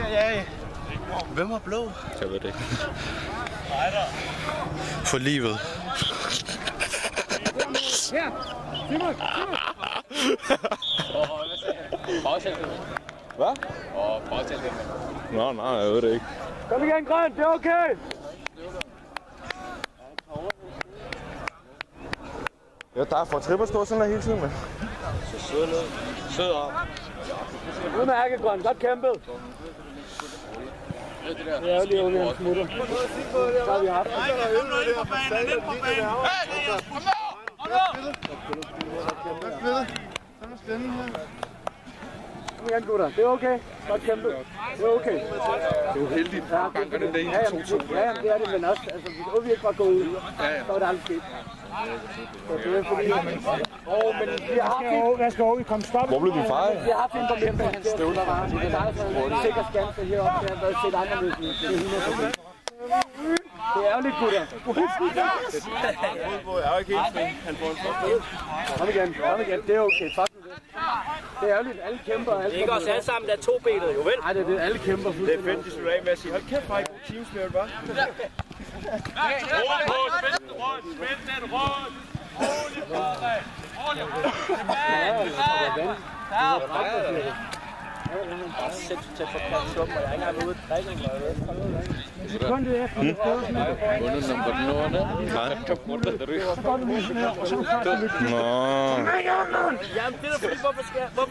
Ja. Hvem er blå? Jeg ved det ikke. For livet. Her! Simon! Hvad? Nej, jeg ved det ikke. Kom igen, Grøn! Det er okay! Ja, der er for tripper stå sådan der hele tiden, men. Sød op. Udmærket, Grøn. Godt kæmpet. Det er jo lige under en smutter. Så har vi haft. Kom igen, gutter. Det er okay. Godt kæmpet. Det er okay. Det er jo heldigt. Gang den der 1-2-2. Ja, det er det, men også, altså, hvis vi ikke var gået ud, så var det aldrig sket. Så det er fordi, men vi har haft Hvad skal over? Kom, stop. Hvor blev vi fejret? vi har haft en på kæmpe støvler, var det er dig, der er sikkert skanse heroppe, det har været set anderledes ud. Det er 100%. Det er ærgerligt, gutter. Jeg er ikke helt fri. Han får en Kom igen, det er okay. Fuck med det. Det er ærgerligt, alle kæmper. Det er ikke os alle sammen, der er tobenet, jo vel? Nej, det er det, alle kæmper. Det er fedt, de slutter af med at sige, hold kæft, bare ikke god teamspirit, hva'? Bare sæt til for kast slum, og jeg er ikke engang ude at drikke noget. Sekundet efter, det står sådan her. Bundet nummer nående. Nej. Nå. Jamen, det er da fordi, hvorfor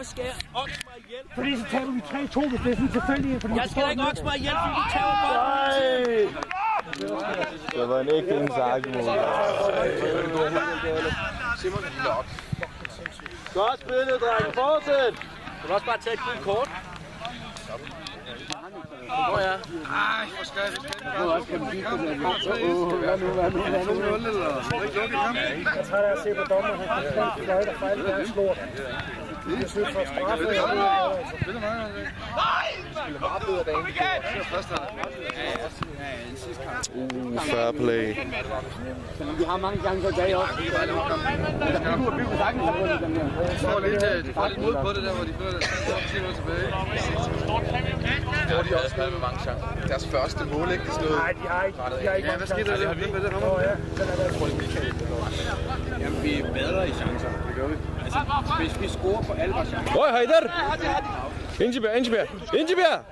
skal jeg okse mig ihjel? Fordi så tager vi 3-2, hvis det er sådan tilfældigt. Jeg skal da ikke okse mig ihjel, fordi du tager bolden. Det var en ægte indsag mod. Simon, nok. Godt spillet, drenge. Fortsæt. Du kan også bare tage et gult kort. Nå ja. Ej, hvor skal jeg Nu også kan man sige, at hvad nu? Jeg træder af at se på dommeren. Han kan ikke fløjte og fejle deres lort. Det er sødt for straffe. Fair play. Vi har mange gange på dag også. Du har sagtens have vundet den her. De får lidt mod på det der, hvor de fører det 10 minutter tilbage. Hvor de også havde med mange chancer. Deres første mål, ikke? Nej, de har ikke. Ja, hvad skete der? Hvem er det? Jamen, vi er bedre i chancer. Det gør vi. Altså, hvis vi scorer på alle vores chancer. Oj, Heider! Ingebjerg!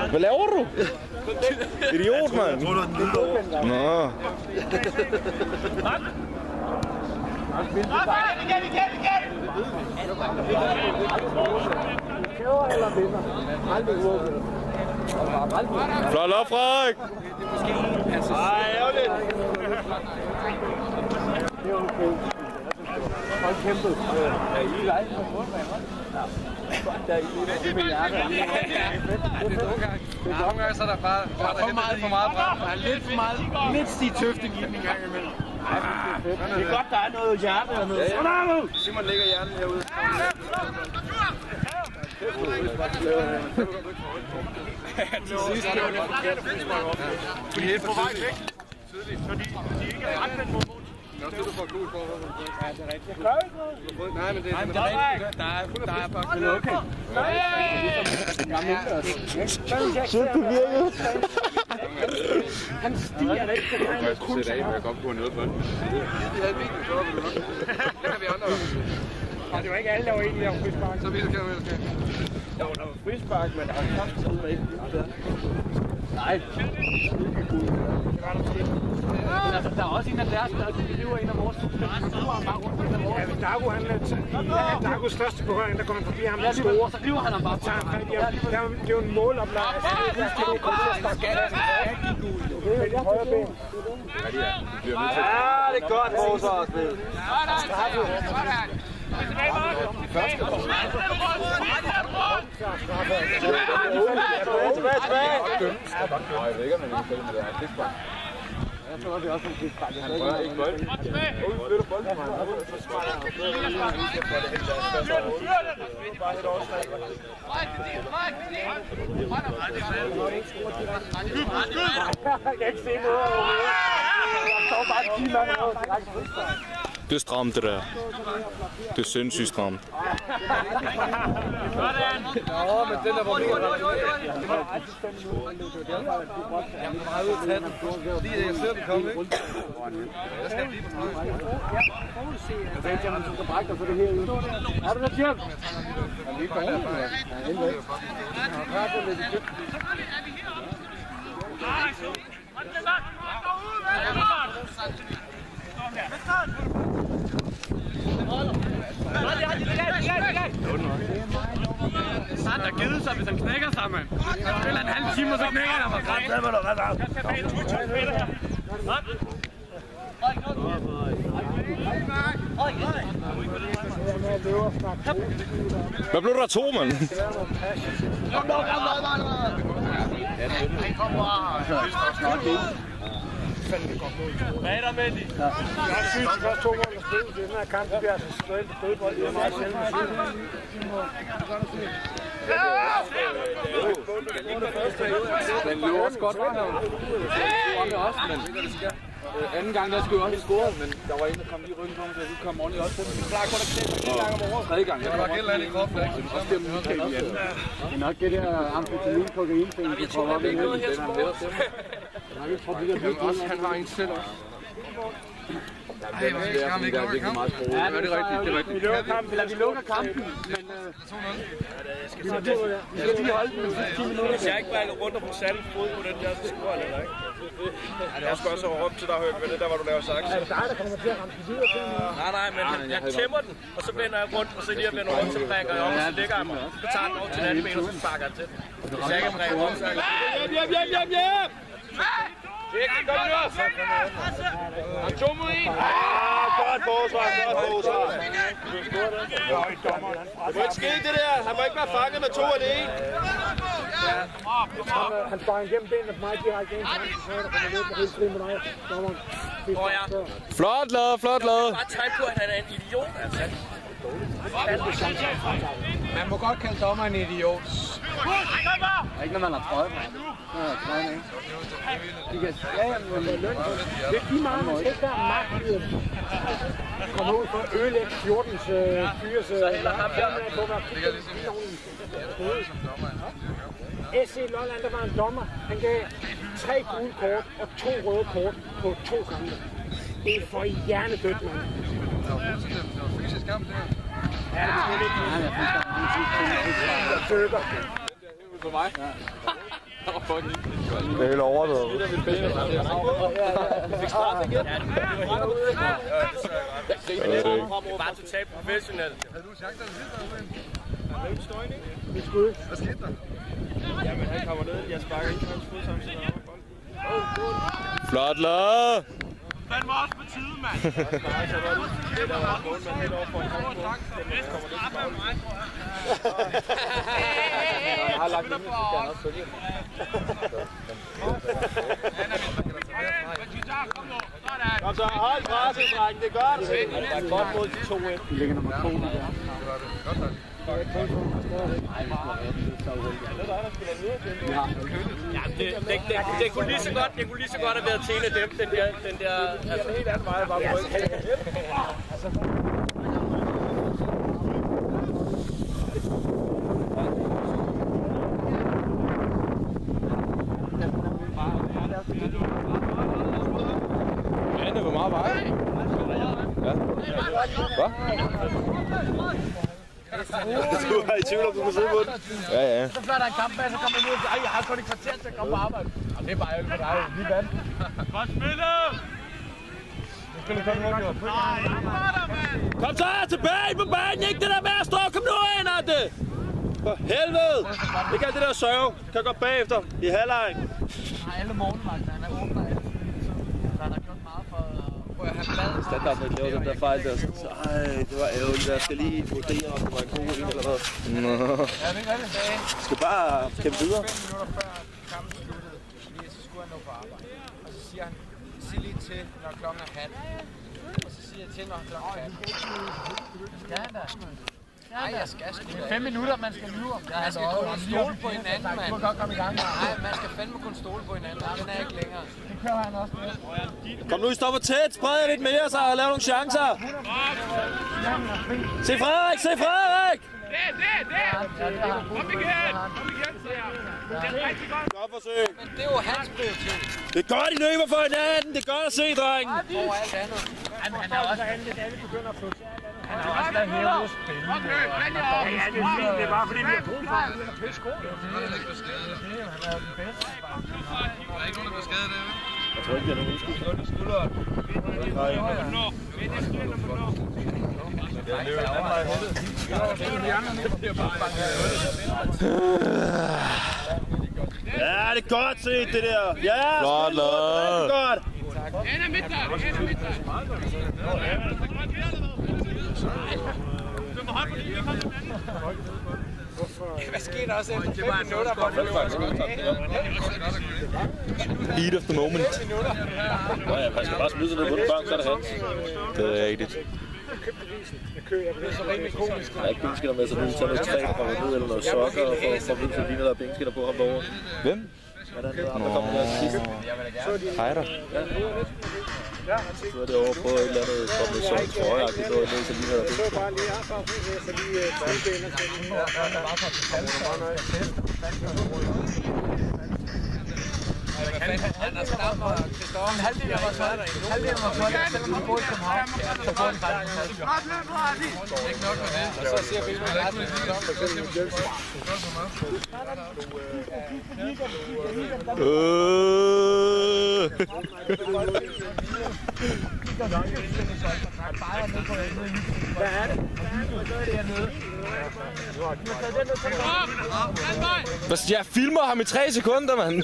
Hvad laver du? Idiot, mand! Nå. Flot op, Frederik! Ej, ærgerligt. Det er okay. Hold kæmpet. Er I live på målbanen? Der er I med hjertet. Det er nogle gange, så er der bare for meget brand. Der er lidt for meget, lidt stigtøfting i den en gang imellem. Det er godt, der er noget hjerte hernede. Simon lægger hjernen herude. Til sidst er det helt for tidligt. Så de ikke er ret den mod mål. Det er også det, du får gul for. Ja, det er rigtigt. Nej, men det er rigtigt. Der er faktisk noget okay. Shit, det virkede. Han stiger ikke, så kan han kun sætte af, men jeg godt på noget på den. Vi havde bilen, så var vi nok. Det har vi andre. Det var ikke alle, der var egentlig der frispark. Så vidt kan vi ellers. Jo, der var frispark, men der var kraftigt ikke. Nej. Men altså, der er også en af deres, der lever en af vores. Ja, men Dago, han er Dagos første berøring, der kommer forbi ham. Ja, og så river han ham bare. Det er jo en måloplag. Det er højre ben. Ja, det er godt, forsvarsspil. Jeg tror, det er også en frispark. Han rører ikke bolden. Vi flytter bolden fra ham. Jeg kan ikke se noget. Jeg står bare 10 mand og direkte frispark. Det er stramt, det der. Det er sindssygt stramt. Nå, men den der, hvor vi kan jeg må meget ud til den. Lige det, jeg ser den komme, ikke? Jeg skal blive på strøget. Benjamin, du skal brække dig for det her ud. Er du der, Jim? Vi er på hovedet. Ja, det er væk. Han har givet sig, hvis han knækker sig, mand. Han spiller en halv time, og så knækker han mig. Hvad blev der 2, mand? Hvad er der med det? Jeg synes, de første 2 mål, der spillet til den her kamp, det bliver altså støjt på dødbold. Det er meget sjældent at sige. Den løber også godt, han også, men anden gang, der skulle jeg også score, men der var en, der kom lige i ryggen på mig, så jeg kunne komme ordentligt også til. Vi klarer kun at knække 1 gang om året. 3. gang. Det var et eller andet i kroppen, ikke? Det er nok det der amfetamin-kokain-ting, du tror op i den. Han har en selv også. Ej, hvor er det skræmt, ikke lukker kampen? Ja, det er rigtigt, det er rigtigt. Vi lukker kampen, men vi skal lige holde den 10 minutter. Hvis jeg ikke brækker rundt om på sandens fod på den der, så scorer eller ikke? Jeg skal også have råbt til dig, Høg, men det der, hvor du laver sagt. Er det dig, der kommer til at ramme videre til nu? Nej, men jeg tæmmer den, og så vender jeg rundt, og så lige vender rundt, så brækker jeg om, og så lægger jeg mig. Så tager den over til den anden ben, og så sparker jeg til. Hvis jeg ikke brækker rundt, så er jeg Ikke, kom nu! Han 2 mod 1! Godt forsvar, godt forsvar. Det må ikke ske det der. Han må ikke være fanget med 2 alene. Han sparer igennem benene på mig direkte ind. Så der kommer ned på helt fri med dig. Flot lavet, flot lavet. Bare tegn på, at han er en idiot, altså. Man må godt kalde dommer en idiot. Ikke når man har trøje på. Ja, trøjen ikke. Ja, men det er de mange, der ikke der magt i at komme ud for at ødelægge 14's fyres. Så heller ham der. SC Lolland, der var en dommer. Han gav 3 gule kort og 2 røde kort på 2 kampe. Det er for hjernedødt, mand. Det var fysisk kamp, det her. Ja, det er ikke noget. Jeg tøkker. For mig. Det er helt overdrevet. Vi fik start igen. Bare totalt professionelt. Havde du chancerne sidste år, men? Vi skulle. Hvad skete der? Jamen, han kommer ned. Jeg sparker ind på hans fod samtidig. Flot lavet. Den var også på tide, mand. Det der var mål, men helt over for en kamp. Jeg har lagt den, så skal han også følge. Kom så, hold presset, dreng. Det gør det. Der er godt mod de 2-1. Vi ligger nummer 2. Godt tak. Det kunne lige så godt have været til en af dem, den der altså helt anden vej bare på ryggen. Ja, det var meget vej. Ja. Hvad? Du var i tvivl, om du kunne sidde på den. Ja, ja. Så før der er en kamp med, så kommer man ud og siger, jeg har kun et kvarter til at komme på arbejde. Og det er bare ikke for dig. Vi vandt. Godt spillet! Du spiller kun noget. Kom så tilbage på banen, ikke det der med at stå. Kom nu ind, Ante! For helvede! Ikke alt det der sørge. Kan godt bagefter i halvleg. Han har alle morgenvagter, han er åbner alle. Så han har gjort meget for... Standard, der lavede den der fejl der. Så, det var ærgerligt. Jeg skal lige vurdere, om det var en god en eller hvad. Skal bare kæmpe videre. 5 minutter før kampen sluttede, så skulle han nå på arbejde. Og så siger han, sig lige til, når klokken er halv. Og så siger jeg til, når klokken er halv. Skal han da? Nej, jeg skal sgu da. 5 minutter, man skal lyve om. Man skal kun stole på hinanden, mand. Du kan godt komme i gang. Nej, man skal fandme kun stole på hinanden. Den er ikke længere. Det kører han også med. Kom nu, I stopper tæt. Spred jer lidt mere, så og lav nogle chancer. Se Frederik, se Frederik! Kom igen! Det er rigtig godt. Godt forsøg. Men det er jo hans prioritet. Det er godt, I løber for hinanden. Det er godt at se, dreng. Over alt andet. Han har også alle begynder at få. Han har også lavet hæve ud at spille. Det er bare fordi, vi har brug for, at han er pisse god. Han er ikke skadet. Han er den bedste. Der er ikke nogen, der bliver skadet der, vel? Jeg tror ikke, det er nogen udskud. Skulderen. Jeg løber den anden vej Ja, det er godt set, det der. Ja, flot lavet. Rigtig godt. En er midt der. Hvad sker der også efter 5 minutter, hvor du Heat of the moment. Nå ja, man skal bare smide sig ned på den bank, så er det hans. Det er rigtigt. Det er så rimelig komisk. Der er ikke benskinner med, så du tager noget træ, der kommer ned, eller noget sokker, og får vidt, så ligner der er benskinner på ham derovre. Hvem? Hvordan er det, andre kommer der til sidst? Hejder. Så er det over på et eller andet, kommet sådan trøjeagtigt, noget ned, så ligner der benskinner. Så bare lige herfra, så lige bagbenet til Han er stammer, Kristoffer. Halvdelen af vores hold, selvom han bor i København, så får de faktisk ikke nok med det. Og så siger vi, at det er Hvad er det? Jeg filmer ham i 3 sekunder, mand. Men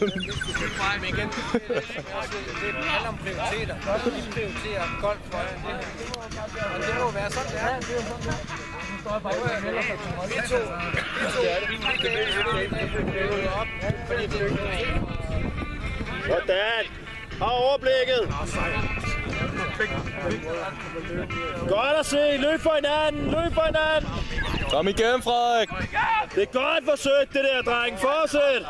igen, det handler om prioriteter. De prioriterer golf for det. Og det må være sådan, det er. Det er jo sådan, det er. Nu står jeg bare og melder sig til hold. Vi to. Fordi det er Sådan. Har overblikket. Godt at se. Løb for hinanden. Løb for hinanden. Kom igen, Frederik. Det er godt forsøgt, det der, dreng. Fortsæt.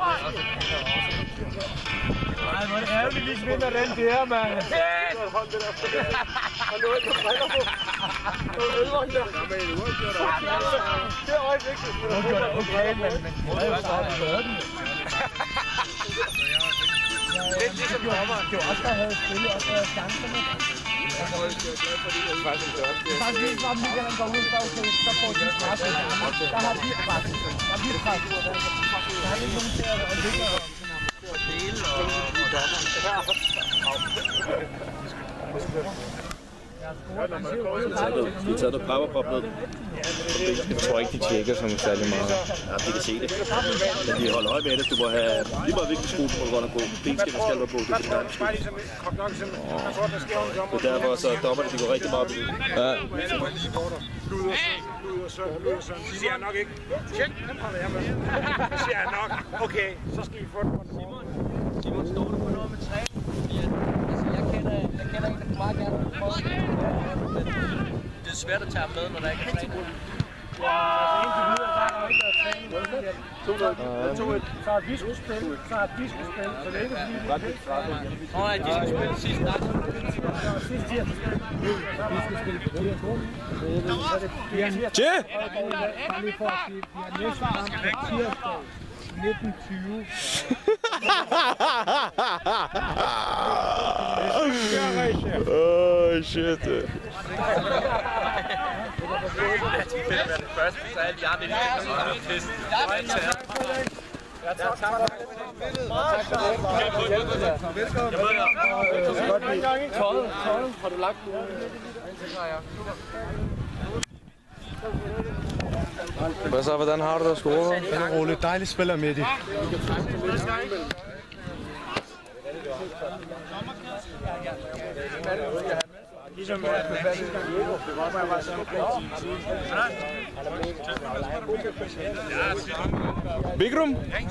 Ej, hvor er det ærgerligt, vi vinder den der, mand. Og noget på briller på. Noget ølvang der. Det er også vigtigt. Okay, men det er jo sådan, det er ligesom dommeren. Det var også, der havde spillet, og der havde chancerne. Faktisk lige var Michael, han går ud, så får de straffe. Der har de pres. Der har de pres. Der har ikke nogen til at ligge og dele De har taget noget papperpop ned. Jeg tror ikke, de tjekker som særlig meget. Ja, de kan se det. Men de holder øje med det. Du må have lige meget vigtigt sko, du må godt have på. Benskinner skal være på. Det er det. Det er derfor, så dommerne de går rigtig meget op i det. Ja. Så siger jeg nok ikke. Tjek, den holder jeg med. Så siger jeg nok. Okay, så skal I få den på den morgen. Simon, står du på noget med træ? Jeg kender en, der bare gerne vil prøve. Det er svært at tage ham med, når der ikke er træning. Så er diskuspil, så er diskuspil, så det er ikke fordi det er Nej, de skal spille sidst nat. sidst tirsdag. Diskuspil på tirsdag. Tje! Bare lige for at sige, vi har næste kamp på tirsdag 1920. Åh, shit. Har du lagt Hvad så, hvordan har du det at score? Det er roligt. Dejligt spiller midt i. Bigrum? Hey,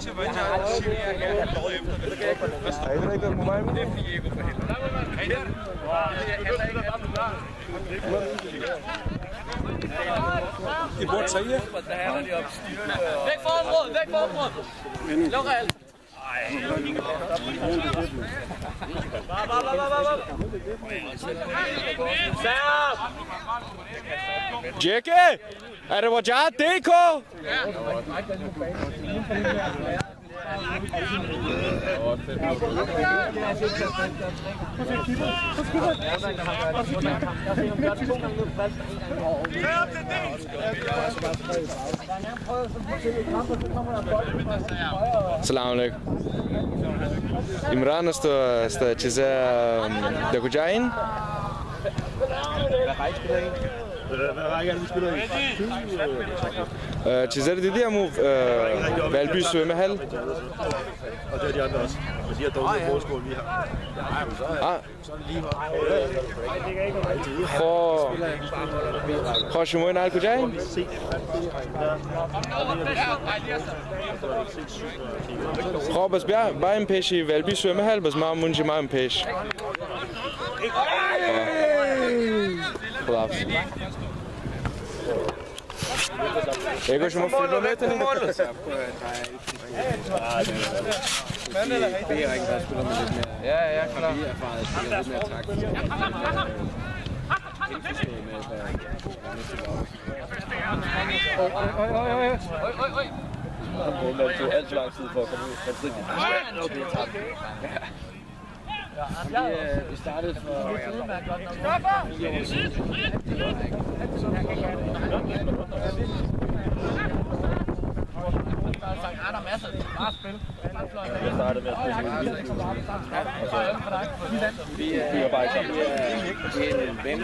I burde tage, ja. Væk for området, væk for området. Luk alt. Jackie! Er det Rajat DK? Salam alaikum. Imran asta چیزا در کجا این؟ چیزا رو دیدی همون Valby svømmehal? Og det er de andre også. Men de har dårlige målskål, vi har. خب شما این کجا این؟ خب بس بیایم پیش Valby svømmehal بس ما منجی ما پیش. خداحافظ. Ego شما فیلم میتونید؟ Ja, klar. Det tog alt for lang tid for at komme ud. Vi startede for... Der er masser af bare spil. Jeg startede med at spille. Vi er bare ikke sammen.